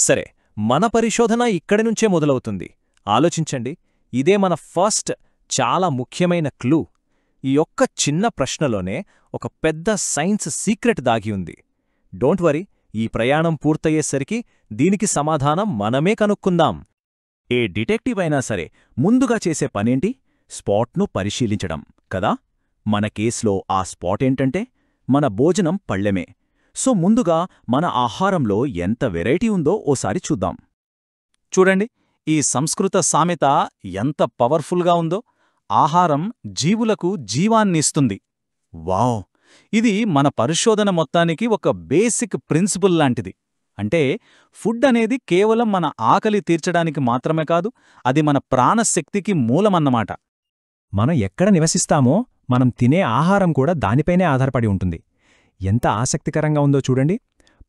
సరే, మన పరిశోధన ఇక్కడి నుంచే మొదలవుతుంది. ఆలోచించండి, ఇదే మన ఫస్ట్ చాలా ముఖ్యమైన క్లూ. ఈ ఒక్క చిన్న ప్రశ్నలోనే ఒక పెద్ద సైన్స్ సీక్రెట్ దాగి ఉంది. డోంట్ వరీ, ఈ ప్రయాణం పూర్తయ్యేసరికి దీనికి సమాధానం మనమే కనుక్కుందాం. ఏ డిటెక్టివ్ అయినా సరే ముందుగా చేసే పనేంటి? స్పాట్ను పరిశీలించడం కదా. మన కేస్లో ఆ స్పాట్ ఏంటంటే మన భోజనం పళ్ళెమే. సో ముందుగా మన ఆహారంలో ఎంత వెరైటీ ఉందో ఓసారి చూద్దాం. చూడండి, ఈ సంస్కృత సామెత ఎంత పవర్ఫుల్గా ఉందో. ఆహారం జీవులకు జీవాన్నిస్తుంది. వావ్! ఇది మన పరిశోధన మొత్తానికి ఒక బేసిక్ ప్రిన్సిపుల్ లాంటిది. అంటే ఫుడ్ అనేది కేవలం మన ఆకలి తీర్చడానికి మాత్రమే కాదు, అది మన ప్రాణశక్తికి మూలమన్నమాట. మనం ఎక్కడ నివసిస్తామో మనం తినే ఆహారం కూడా దానిపైనే ఆధారపడి ఉంటుంది. ఎంత ఆసక్తికరంగా ఉందో చూడండి.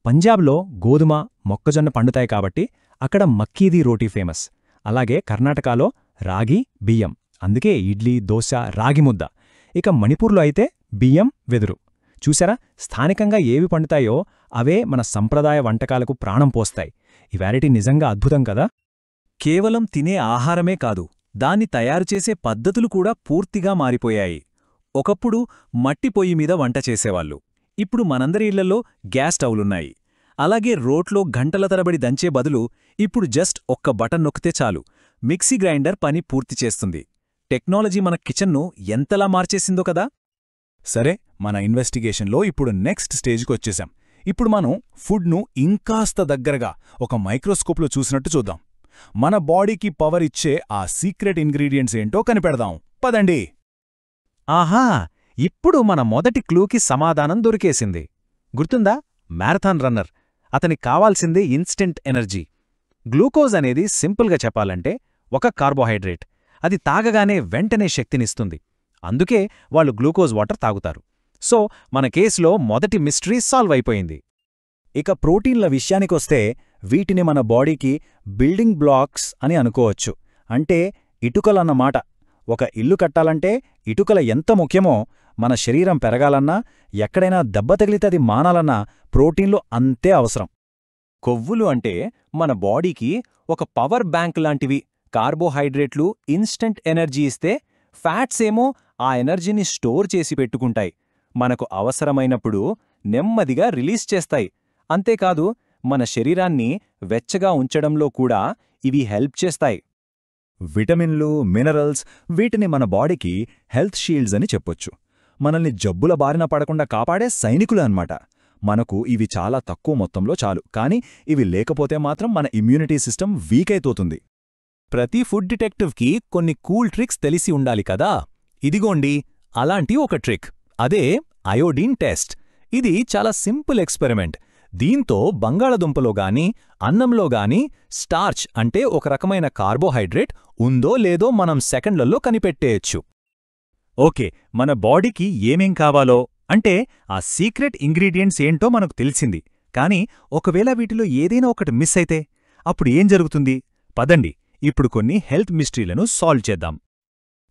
పంజాబ్లో గోధుమ, మొక్కజొన్న పండుతాయి కాబట్టి అక్కడ మక్కీది రోటీ ఫేమస్. అలాగే కర్ణాటకలో రాగి, బియ్యం, అందుకే ఇడ్లీ, దోశ, రాగి ముద్ద. ఇక మణిపూర్లో అయితే బియ్యం, వెదురు. చూసారా, స్థానికంగా ఏవి పండుతాయో అవే మన సంప్రదాయ వంటకాలకు ప్రాణం పోస్తాయి. ఈ వెరైటీ నిజంగా అద్భుతం కదా. కేవలం తినే ఆహారమే కాదు, దాన్ని తయారుచేసే పద్ధతులు కూడా పూర్తిగా మారిపోయాయి. ఒకప్పుడు మట్టి పొయ్యి మీద వంట చేసేవాళ్ళు. ఇప్పుడు మనందరి ఇళ్లలో గ్యాస్ స్టవ్లున్నాయి. అలాగే రోట్లో గంటల తరబడి దంచే బదులు ఇప్పుడు జస్ట్ ఒక్క బటన్ నొక్కితే చాలు, మిక్సీ గ్రైండర్ పని పూర్తి చేస్తుంది. టెక్నాలజీ మన కిచెన్ను ఎంతలా మార్చేసిందో కదా. సరే, మన ఇన్వెస్టిగేషన్లో ఇప్పుడు నెక్స్ట్ స్టేజ్కొచ్చేశాం. ఇప్పుడు మనం ఫుడ్ను ఇంకాస్త దగ్గరగా ఒక మైక్రోస్కోప్లో చూసినట్టు చూద్దాం. మన బాడీకి పవర్ ఇచ్చే ఆ సీక్రెట్ ఇంగ్రీడియంట్స్ ఏంటో కనిపెడదాం. పదండి. ఆహా, ఇప్పుడు మన మొదటి క్లూకి సమాధానం దొరికేసింది. గుర్తుందా? మ్యారథాన్ రన్నర్, అతనికి కావాల్సింది ఇన్స్టెంట్ ఎనర్జీ. గ్లూకోజ్ అనేది సింపుల్గా చెప్పాలంటే ఒక కార్బోహైడ్రేట్. అది తాగగానే వెంటనే శక్తినిస్తుంది. అందుకే వాళ్ళు గ్లూకోజ్ వాటర్ తాగుతారు. సో మన కేసులో మొదటి మిస్టరీ సాల్వ్ అయిపోయింది. ఇక ప్రోటీన్ల విషయానికొస్తే వీటిని మన బాడీకి బిల్డింగ్ బ్లాక్స్ అని అనుకోవచ్చు. అంటే ఇటుకలన్నమాట. ఒక ఇల్లు కట్టాలంటే ఇటుకల ఎంత ముఖ్యమో, మన శరీరం పెరగాలన్నా, ఎక్కడైనా దెబ్బ తగిలితది మానాలన్నా ప్రోటీన్లు అంతే అవసరం. కొవ్వులు అంటే మన బాడీకి ఒక పవర్ బ్యాంక్ లాంటివి. కార్బోహైడ్రేట్లు ఇన్స్టెంట్ ఎనర్జీ ఇస్తే, ఫ్యాట్స్ ఏమో ఆ ఎనర్జీని స్టోర్ చేసి పెట్టుకుంటాయి. మనకు అవసరమైనప్పుడు నెమ్మదిగా రిలీజ్ చేస్తాయి. అంతేకాదు, మన శరీరాన్ని వెచ్చగా ఉంచడంలో కూడా ఇవి హెల్ప్ చేస్తాయి. విటమిన్లు, మినరల్స్, వీటిని మన బాడీకి హెల్త్ షీల్డ్స్ అని చెప్పొచ్చు. మనల్ని జబ్బుల బారిన పడకుండా కాపాడే సైనికులు అన్నమాట. మనకు ఇవి చాలా తక్కువ మొత్తంలో చాలు, కానీ ఇవి లేకపోతే మాత్రం మన ఇమ్యూనిటీ సిస్టమ్ వీక్ అయిపోతుంది. ప్రతి ఫుడ్ డిటెక్టివ్కి కొన్ని కూల్ ట్రిక్స్ తెలిసి ఉండాలి కదా. ఇదిగోండి అలాంటి ఒక ట్రిక్. అదే అయోడిన్ టెస్ట్. ఇది చాలా సింపుల్ ఎక్స్పెరిమెంట్. దీంతో బంగాళదుంపలో గాని, అన్నంలో గాని స్టార్చ్ అంటే ఒక రకమైన కార్బోహైడ్రేట్ ఉందో లేదో మనం సెకండ్లలో కనిపెట్టేయచ్చు. ఓకే, మన బాడీకి ఏమేం కావాలో, అంటే ఆ సీక్రెట్ ఇంగ్రీడియంట్స్ ఏంటో మనకు తెలిసింది. కానీ ఒకవేళ వీటిలో ఏదైనా ఒకటి మిస్ అయితే అప్పుడు ఏం జరుగుతుంది? పదండి, ఇప్పుడు కొన్ని హెల్త్ మిస్టరీలను సాల్వ్ చేద్దాం.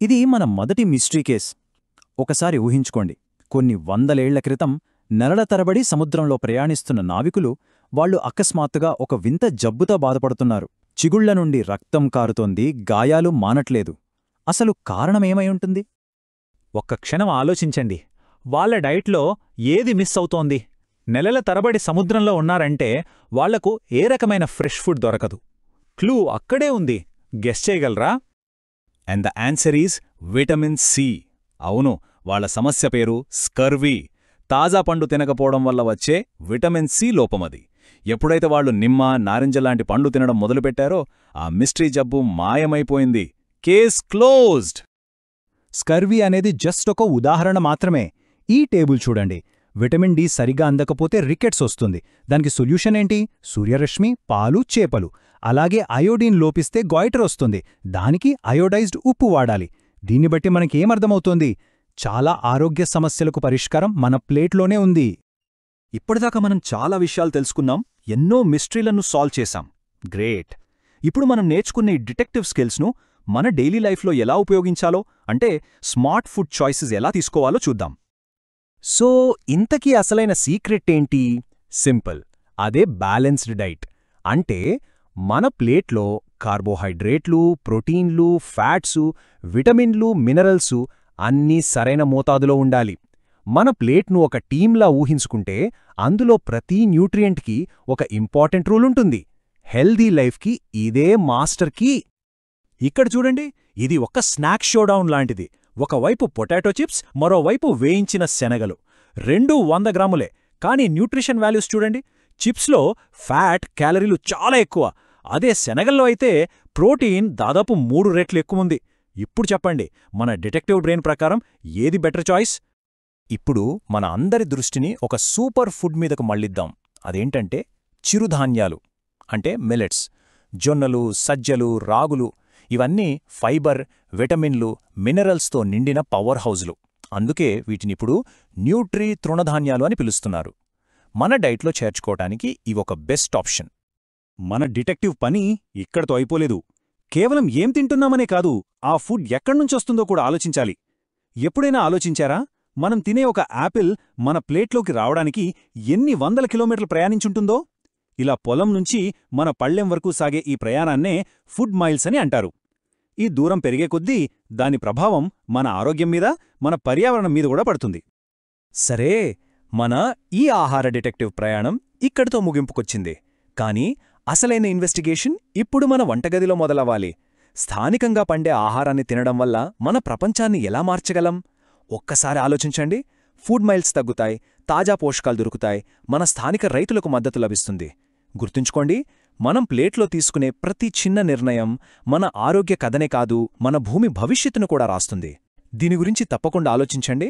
ఇది మన మొదటి మిస్టరీ కేస్. ఒకసారి ఊహించుకోండి, కొన్ని వందలేళ్ల క్రితం నెలల తరబడి సముద్రంలో ప్రయాణిస్తున్న నావికులు, వాళ్లు అకస్మాత్తుగా ఒక వింత జబ్బుతో బాధపడుతున్నారు. చిగుళ్ల నుండి రక్తం కారుతోంది, గాయాలు మానట్లేదు. అసలు కారణమేమై ఉంటుంది? ఒక్క క్షణం ఆలోచించండి. వాళ్ల డైట్లో ఏది మిస్ అవుతోంది? నెలల తరబడి సముద్రంలో ఉన్నారంటే వాళ్లకు ఏ రకమైన ఫ్రెష్ ఫుడ్ దొరకదు. క్లూ అక్కడే ఉంది. గెస్ చేయగలరా? And the answer is vitamin C. అవును, వాళ్ల సమస్య పేరు స్కర్వీ. తాజా పండు తినకపోవడం వల్ల వచ్చే విటమిన్ సి లోపమది. ఎప్పుడైతే వాళ్లు నిమ్మ, నారింజ లాంటి పండు తినడం మొదలుపెట్టారో ఆ మిస్టరీ జబ్బు మాయమైపోయింది. Case closed. స్కర్వీ అనేది జస్ట్ ఒక ఉదాహరణ మాత్రమే. ఈ టేబుల్ చూడండి. విటమిన్ డి సరిగా అందకపోతే రికెట్స్ వస్తుంది. దానికి సొల్యూషన్ ఏంటి? సూర్యరశ్మి, పాలు, చేపలు. అలాగే అయోడిన్ లోపిస్తే గాయిటర్ వస్తుంది. దానికి అయోడైజ్డ్ ఉప్పు వాడాలి. దీన్ని బట్టి మనకేమర్థమవుతోంది? చాలా ఆరోగ్య సమస్యలకు పరిష్కారం మన ప్లేట్లోనే ఉంది. ఇప్పటిదాకా మనం చాలా విషయాలు తెలుసుకున్నాం, ఎన్నో మిస్టరీలను సాల్వ్ చేశాం. గ్రేట్! ఇప్పుడు మనం నేర్చుకున్న ఈ డిటెక్టివ్ స్కిల్స్ను మన డైలీ లైఫ్లో ఎలా ఉపయోగించాలో, అంటే స్మార్ట్ ఫుడ్ చాయిసెస్ ఎలా తీసుకోవాలో చూద్దాం. సో ఇంతకీ అసలైన సీక్రెట్ ఏంటి? సింపుల్, అదే బ్యాలెన్స్డ్ డైట్. అంటే మన ప్లేట్లో కార్బోహైడ్రేట్లు, ప్రోటీన్లు, ఫ్యాట్సు, విటమిన్లు, మినరల్సు అన్నీ సరైన మోతాదులో ఉండాలి. మన ప్లేట్ను ఒక టీంలా ఊహించుకుంటే అందులో ప్రతి న్యూట్రియంట్కి ఒక ఇంపార్టెంట్ రూల్ ఉంటుంది. హెల్దీ లైఫ్కి ఇదే మాస్టర్ కీ. ఇక్కడ చూడండి, ఇది ఒక స్నాక్ షోడౌన్ లాంటిది. ఒకవైపు పొటాటో చిప్స్, మరోవైపు వేయించిన శనగలు. రెండూ 100 గ్రాములే, కానీ న్యూట్రిషన్ వాల్యూస్ చూడండి. చిప్స్లో ఫ్యాట్, క్యాలరీలు చాలా ఎక్కువ. అదే శనగల్లో అయితే ప్రోటీన్ దాదాపు 3 రెట్లు ఎక్కువుంది. ఇప్పుడు చెప్పండి, మన డిటెక్టివ్ బ్రెయిన్ ప్రకారం ఏది బెటర్ చాయిస్? ఇప్పుడు మన అందరి దృష్టిని ఒక సూపర్ ఫుడ్ మీదకు మళ్ళిద్దాం. అదేంటంటే చిరుధాన్యాలు, అంటే మిల్లెట్స్. జొన్నలు, సజ్జలు, రాగులు ఇవన్నీ ఫైబర్, విటమిన్లు, మినరల్స్తో నిండిన పవర్ హౌజ్లు. అందుకే వీటినిప్పుడు న్యూట్రీ తృణధాన్యాలు అని పిలుస్తున్నారు. మన డైట్లో చేర్చుకోవటానికి ఇవొక బెస్ట్ ఆప్షన్. మన డిటెక్టివ్ పని ఇక్కడతో అయిపోలేదు. కేవలం ఏం తింటున్నామనే కాదు, ఆ ఫుడ్ ఎక్కడ్నుంచొస్తుందో కూడా ఆలోచించాలి. ఎప్పుడైనా ఆలోచించారా, మనం తినే ఒక యాపిల్ మన ప్లేట్లోకి రావడానికి ఎన్ని వందల కిలోమీటర్లు ప్రయాణించుంటుందో? ఇలా పొలం నుంచి మన పళ్ళెం వరకు సాగే ఈ ప్రయాణాన్నే ఫుడ్ మైల్స్ అని అంటారు. ఈ దూరం పెరిగే కొద్దీ దాని ప్రభావం మన ఆరోగ్యం మీద, మన పర్యావరణం మీద కూడా పడుతుంది. సరే, మన ఈ ఆహార డిటెక్టివ్ ప్రయాణం ఇక్కడితో ముగింపుకొచ్చింది. కానీ అసలైన ఇన్వెస్టిగేషన్ ఇప్పుడు మన వంటగదిలో మొదలవ్వాలి. స్థానికంగా పండే ఆహారాన్ని తినడం వల్ల మన ప్రపంచాన్ని ఎలా మార్చగలం? ఒక్కసారి ఆలోచించండి. ఫుడ్ మైల్స్ తగ్గుతాయి, తాజా పోషకాలు దొరుకుతాయి, మన స్థానిక రైతులకు మద్దతు లభిస్తుంది. గుర్తుంచుకోండి, మనం ప్లేట్లో తీసుకునే ప్రతి చిన్న నిర్ణయం మన ఆరోగ్య కథనే కాదు, మన భూమి భవిష్యత్తును కూడా రాస్తుంది. దీని గురించి తప్పకుండా ఆలోచించండి.